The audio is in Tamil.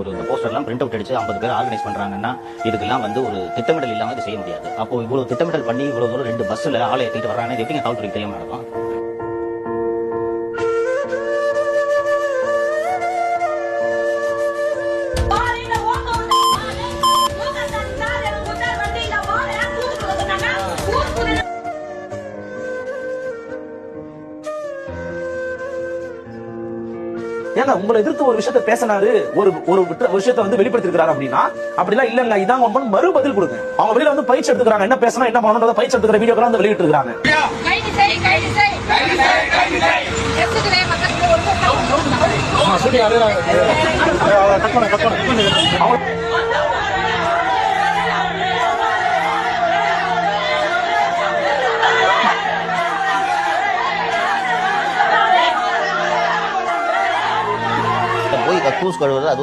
இந்த போஸ்டர்லாம் பிரிண்ட் அவுட் அடிச்சு 50 பேர் ஆர்கனைஸ் பண்றாங்கன்னா இதுக்கெல்லாம் ஒரு திட்டமிடல் இல்லாம இது செய்ய முடியாது. அப்போ இவ்வளவு திட்டமிடல் பண்ணி இவ்வளவு தூரம் 2 பஸ்ல ஆளை ஏற்றிட்டு வர்றாங்க, இது எப்படிங்க காவல்துறைக்கு தெரியாம நடக்கும்? ஏங்க உங்களை எதிர்த்து ஒரு விஷயத்த பேசினாரு, ஒரு விஷயத்த வெளிப்படுத்திருக்காரு அப்படின்னா அப்படிலாம் இல்லங்க, இதான் ஒன்று மறு பதில் கொடுங்க. அவங்க வெளியில பயிற்சி எடுத்துக்கிறாங்க, என்ன பேசணும் என்ன பண்ணணும் பயிற்சி எடுத்துக்கிற வீடியோக்கள் வெளியிட்டு இருக்காங்க. போய் கக்கூஸ் கழுவுறது அது